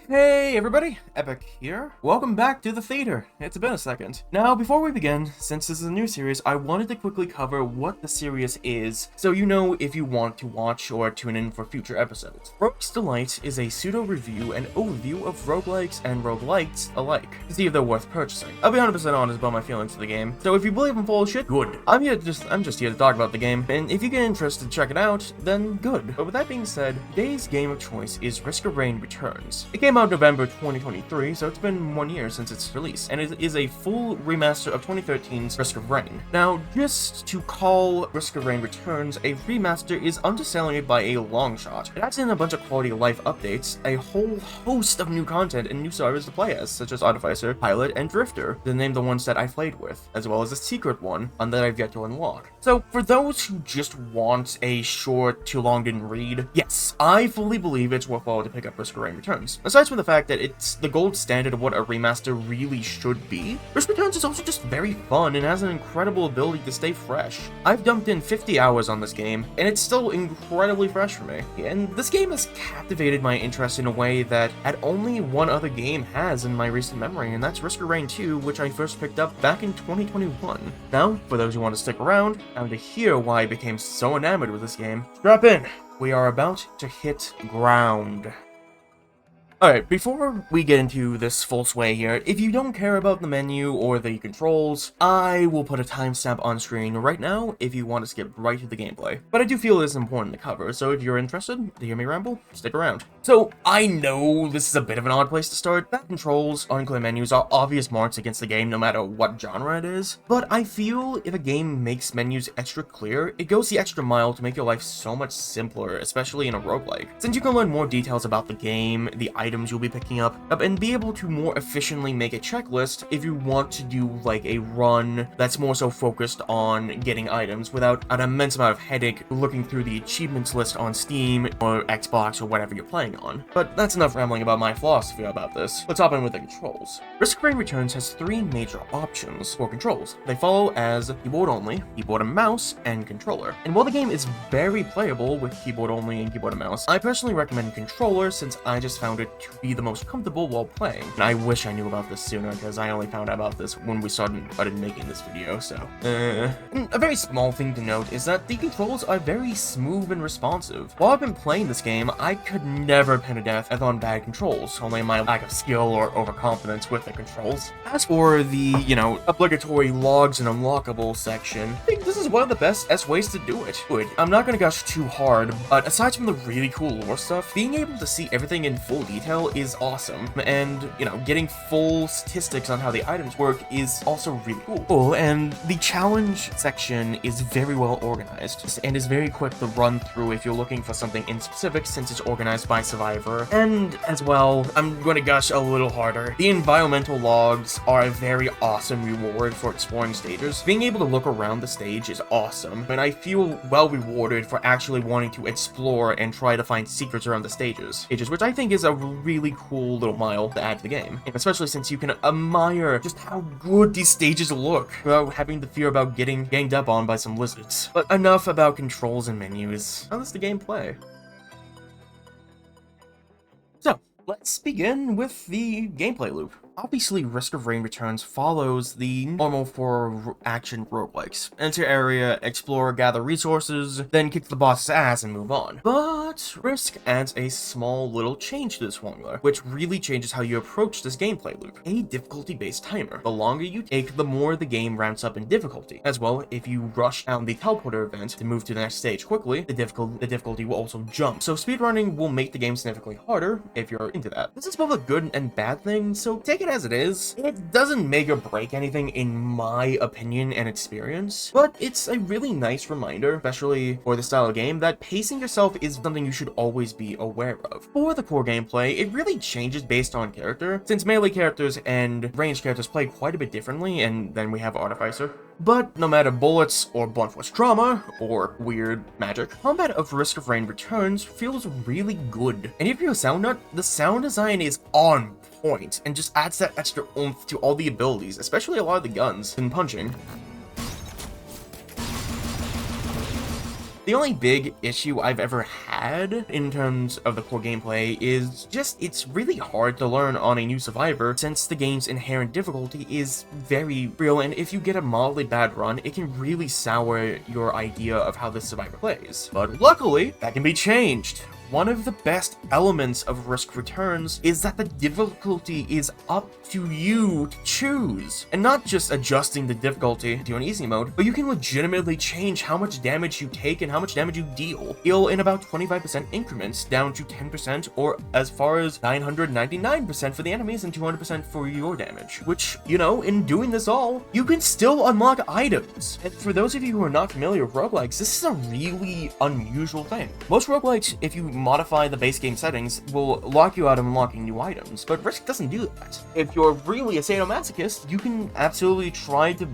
Hey everybody, Epic here. Welcome back to the theater. It's been a second. Now, before we begin, since this is a new series, I wanted to quickly cover what the series is, so you know if you want to watch or tune in for future episodes. Rogue's Delight is a pseudo-review and overview of roguelikes and roguelites alike, to see if they're worth purchasing. I'll be 100% honest about my feelings for the game, so if you believe I'm full of shit, good. I'm just here to talk about the game, and if you get interested to check it out, then good. But with that being said, today's game of choice is Risk of Rain Returns. It came out November 2023, so it's been 1 year since its release, and it is a full remaster of 2013's Risk of Rain. Now, just to call Risk of Rain Returns a remaster is underselling it by a long shot. It adds in a bunch of quality of life updates, a whole host of new content and new servers to play as, such as Artificer, Pilot, and Drifter, to name the ones that I played with, as well as a secret one that I've yet to unlock. So, for those who just want a short, too long didn't read, yes, I fully believe it's worthwhile to pick up Risk of Rain Returns. Aside from the fact that it's the gold standard of what a remaster really should be, Risk Returns is also just very fun and has an incredible ability to stay fresh. I've dumped in 50 hours on this game, and it's still incredibly fresh for me. And this game has captivated my interest in a way that only one other game has in my recent memory, and that's Risk of Rain 2, which I first picked up back in 2021. Now, for those who want to stick around, and to hear why I became so enamored with this game, strap in! We are about to hit ground. Alright, before we get into this full sway here, if you don't care about the menu or the controls, I will put a timestamp on screen right now if you want to skip right to the gameplay. But I do feel it's important to cover, so if you're interested to hear me ramble, stick around. So, I know this is a bit of an odd place to start. Bad controls, unclear menus are obvious marks against the game no matter what genre it is, but I feel if a game makes menus extra clear, it goes the extra mile to make your life so much simpler, especially in a roguelike. Since you can learn more details about the game, the items you'll be picking up, and be able to more efficiently make a checklist if you want to do like a run that's more so focused on getting items without an immense amount of headache looking through the achievements list on Steam or Xbox or whatever you're playing on. But that's enough rambling about my philosophy about this. Let's hop in with the controls. Risk of Rain Returns has 3 major options for controls. They follow as keyboard only, keyboard and mouse, and controller. And while the game is very playable with keyboard only and keyboard and mouse, I personally recommend controller since I just found it to be the most comfortable while playing. And I wish I knew about this sooner because I only found out about this when we started making this video, so. And a very small thing to note is that the controls are very smooth and responsive. While I've been playing this game, I could never pin a death on bad controls, only my lack of skill or overconfidence with the controls. As for the, obligatory logs and unlockable section, I think this is one of the best ways to do it. Good. I'm not gonna gush too hard, but aside from the really cool lore stuff, being able to see everything in full detail is awesome, and, getting full statistics on how the items work is also really cool. And the challenge section is very well organized, and is very quick to run through if you're looking for something in specific since it's organized by survivor. And, as well, I'm gonna gush a little harder. The environmental logs are a very awesome reward for exploring stages. Being able to look around the stage is awesome, and I feel well rewarded for actually wanting to explore and try to find secrets around the stages, which I think is a really cool little mile to add to the game, and especially since you can admire just how good these stages look without having to fear about getting ganged up on by some lizards. But enough about controls and menus. Now let's the gameplay. So, let's begin with the gameplay loop. Obviously, Risk of Rain Returns follows the normal for action roguelikes. Enter area, explore, gather resources, then kick the boss's ass and move on. But Risk adds a small little change to this formula, which really changes how you approach this gameplay loop. A difficulty-based timer. The longer you take, the more the game ramps up in difficulty. As well, if you rush down the teleporter event to move to the next stage quickly, the difficulty will also jump. So speedrunning will make the game significantly harder if you're into that. This is both a good and bad thing, so take it as it is. It doesn't make or break anything in my opinion and experience, but it's a really nice reminder, especially for this style of game, that pacing yourself is something you should always be aware of. For the core gameplay, it really changes based on character, since melee characters and ranged characters play quite a bit differently, and then we have Artificer. But no matter bullets, or blunt force trauma, or weird magic, combat of Risk of Rain Returns feels really good. And if you're a sound nut, the sound design is on point, and just adds that extra oomph to all the abilities, especially a lot of the guns and punching. The only big issue I've ever had in terms of the core gameplay is just it's really hard to learn on a new survivor since the game's inherent difficulty is very real, and if you get a mildly bad run, it can really sour your idea of how this survivor plays. But luckily, that can be changed. One of the best elements of Risk Returns is that the difficulty is up to you to choose, and not just adjusting the difficulty to an easy mode, but you can legitimately change how much damage you take and how much damage you deal in about 25% increments, down to 10% or as far as 999% for the enemies and 200% for your damage, which, you know, in doing this all, you can still unlock items. And for those of you who are not familiar with roguelikes, this is a really unusual thing. Most roguelikes, if you modify the base game settings, will lock you out of unlocking new items, but Risk doesn't do that. If you're really a sadomasochist, you can absolutely try to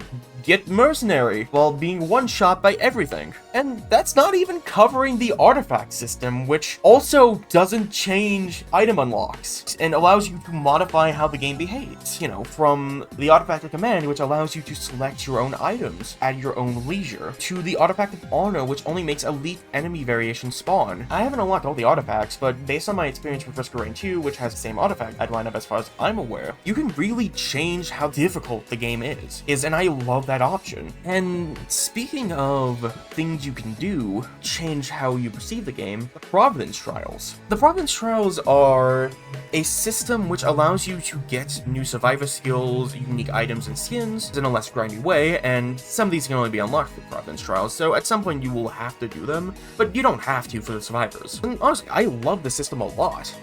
get mercenary while being one-shot by everything. And that's not even covering the artifact system, which also doesn't change item unlocks and allows you to modify how the game behaves. You know, from the artifact of command, which allows you to select your own items at your own leisure, to the artifact of honor, which only makes elite enemy variations spawn. I haven't unlocked all the artifacts, but based on my experience with Risk Reign 2, which has the same artifact lineup as far as I'm aware, you can really change how difficult the game is, and I love that option. And speaking of things you can do, change how you perceive the game, the Providence Trials. The Providence Trials are a system which allows you to get new survivor skills, unique items and skins in a less grindy way, and some of these can only be unlocked through Providence Trials, so at some point you will have to do them, but you don't have to for the survivors. And honestly, I love the system a lot.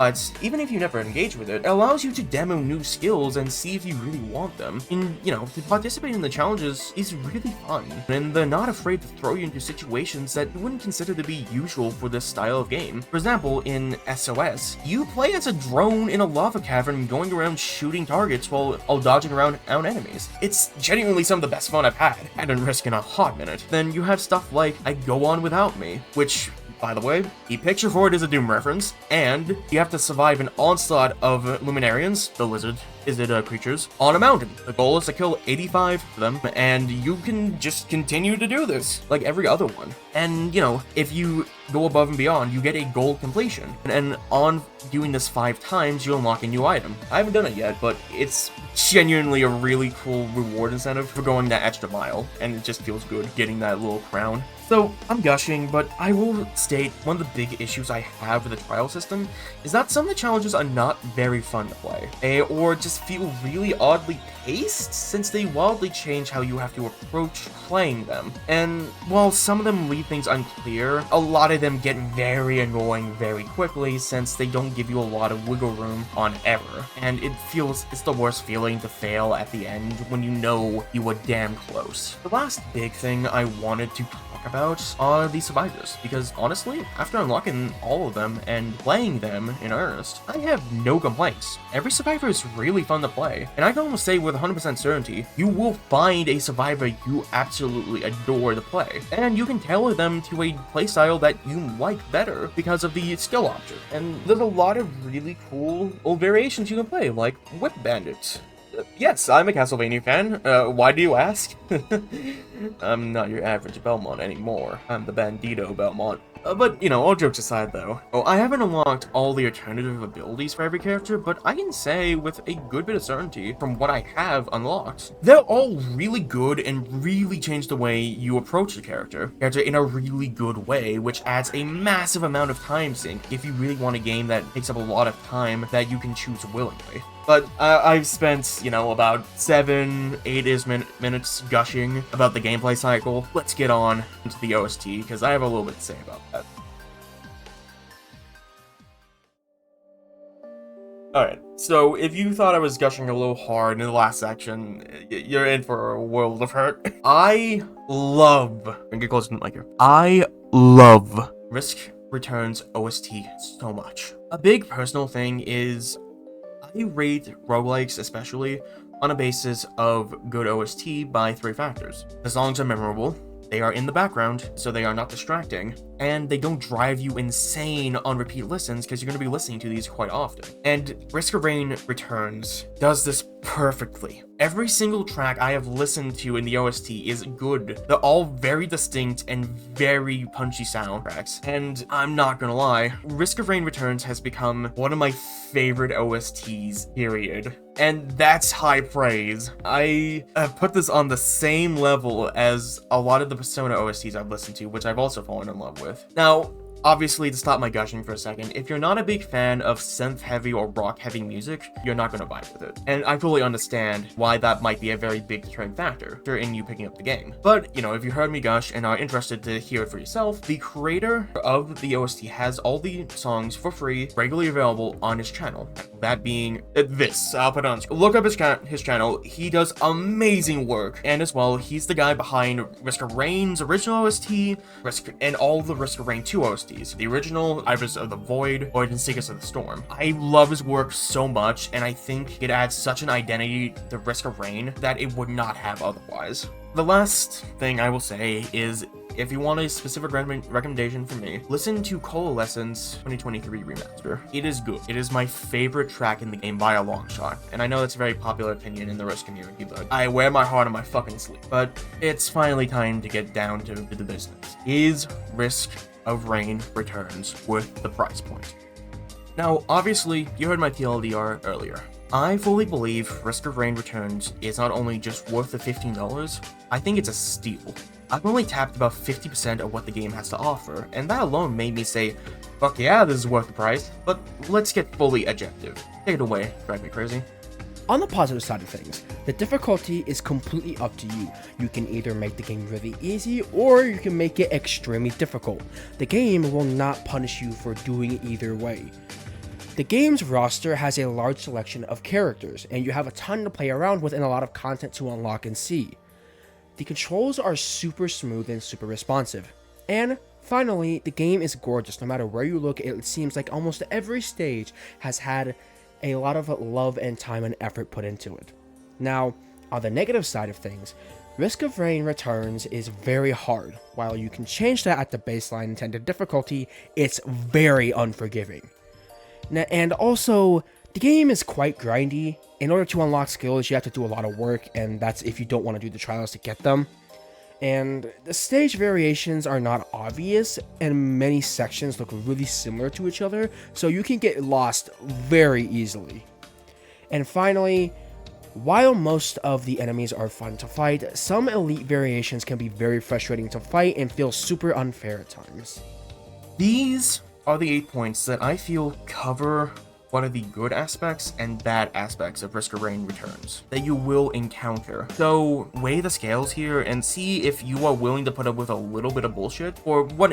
Even if you never engage with it, it allows you to demo new skills and see if you really want them. And, you know, to participate in the challenges is really fun, and they're not afraid to throw you into situations that you wouldn't consider to be usual for this style of game. For example, in SOS, you play as a drone in a lava cavern going around shooting targets while dodging around enemies. It's genuinely some of the best fun I've had in Risk in a hot minute. Then you have stuff like I Go On Without Me, which, by the way, the picture for it is a Doom reference, and you have to survive an onslaught of Luminarians, the lizard creatures, on a mountain. The goal is to kill 85 of them, and you can just continue to do this, like every other one. And, you know, if you go above and beyond, you get a gold completion. And on doing this 5 times, you unlock a new item. I haven't done it yet, but it's genuinely a really cool reward incentive for going that extra mile, and it just feels good getting that little crown. So, I'm gushing, but I will state one of the big issues I have with the trial system is that some of the challenges are not very fun to play, or just feel really oddly paced since they wildly change how you have to approach playing them. And while some of them leave things unclear, a lot of them get very annoying very quickly since they don't give you a lot of wiggle room on error. And it's the worst feeling to fail at the end when you know you were damn close. The last big thing I wanted to talk about are the survivors, because honestly, after unlocking all of them and playing them in earnest, I have no complaints. Every survivor is really fun to play, and I can almost say with 100% certainty, you will find a survivor you absolutely adore to play, and you can tailor them to a playstyle that you like better because of the skill option. And there's a lot of really cool old variations you can play, like Whip Bandit. Yes, I'm a Castlevania fan. Why do you ask? I'm not your average Belmont anymore. I'm the Bandito Belmont. But, you know, all jokes aside though, I haven't unlocked all the alternative abilities for every character, but I can say with a good bit of certainty from what I have unlocked, they're all really good and really change the way you approach the character in a really good way, which adds a massive amount of time sink if you really want a game that takes up a lot of time that you can choose willingly. But I've spent, you know, about 7-8-ish minutes gushing about the gameplay cycle. Let's get on into the OST, because I have a little bit to say about that. Alright, so if you thought I was gushing a little hard in the last section, you're in for a world of hurt. I love Risk Returns OST so much. A big personal thing is I rate roguelikes, especially, on a basis of good OST by 3 factors. The songs are memorable, they are in the background, so they are not distracting, and they don't drive you insane on repeat listens because you're going to be listening to these quite often. And Risk of Rain Returns does this perfectly. Every single track I have listened to in the OST is good. They're all very distinct and very punchy soundtracks. And I'm not gonna lie, Risk of Rain Returns has become one of my favorite OSTs, period. And that's high praise. I have put this on the same level as a lot of the Persona OSTs I've listened to, which I've also fallen in love with. Now, obviously, to stop my gushing for a second, if you're not a big fan of synth-heavy or rock-heavy music, you're not gonna vibe with it. And I fully understand why that might be a very big deterrent factor in you picking up the game. But, you know, if you heard me gush and are interested to hear it for yourself, the creator of the OST has all the songs for free, regularly available on his channel. That being this. I'll put it on screen. Look up his channel. He does amazing work. And as well, he's the guy behind Risk of Rain's original OST, and all the Risk of Rain 2 OSTs. The original, Ibis of the Void, or Seekers of the Storm. I love his work so much, and I think it adds such an identity to Risk of Rain that it would not have otherwise. The last thing I will say is, if you want a specific recommendation from me, listen to Coalescence 2023 Remaster. It is good. It is my favorite track in the game by a long shot. And I know that's a very popular opinion in the Risk community, but I wear my heart on my fucking sleeve. But it's finally time to get down to the business. Is Risk of Rain Returns worth the price point? Now, obviously, you heard my TLDR earlier. I fully believe Risk of Rain Returns is not only just worth the $15, I think it's a steal. I've only tapped about 50% of what the game has to offer, and that alone made me say, fuck yeah, this is worth the price, but let's get fully objective. Take it away, drive me crazy. On the positive side of things, the difficulty is completely up to you. You can either make the game really easy, or you can make it extremely difficult. The game will not punish you for doing it either way. The game's roster has a large selection of characters, and you have a ton to play around with and a lot of content to unlock and see. The controls are super smooth and super responsive. And finally, the game is gorgeous. No matter where you look, it seems like almost every stage has had a lot of love and time and effort put into it. Now, on the negative side of things, Risk of Rain Returns is very hard. While you can change that at the baseline intended difficulty, it's very unforgiving. And also, the game is quite grindy. In order to unlock skills, you have to do a lot of work, and that's if you don't want to do the trials to get them. And the stage variations are not obvious, and many sections look really similar to each other, so you can get lost very easily. And finally, while most of the enemies are fun to fight, some elite variations can be very frustrating to fight and feel super unfair at times. These are the 8 points that I feel cover what are the good aspects and bad aspects of Risk of Rain Returns that you will encounter. So weigh the scales here and see if you are willing to put up with a little bit of bullshit for what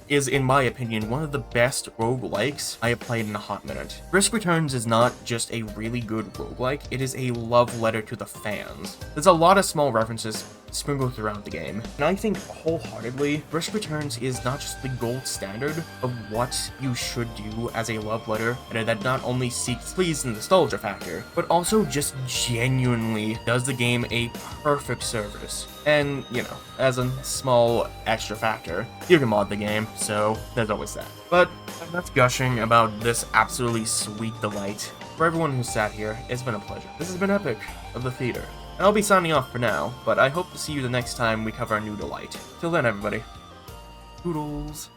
is, in my opinion, one of the best roguelikes I have played in a hot minute. Risk Returns is not just a really good roguelike, it is a love letter to the fans. There's a lot of small references sprinkled throughout the game, and I think wholeheartedly, Risk Returns is not just the gold standard of what you should do as a love letter, and that not only seeks to please the nostalgia factor, but also just genuinely does the game a perfect service. And, you know, as a small extra factor, you can mod the game, so there's always that. But that's gushing about this absolutely sweet delight. For everyone who sat here, it's been a pleasure. This has been Epic of the Theater. And I'll be signing off for now, but I hope to see you the next time we cover a new delight. Till then, everybody. Toodles.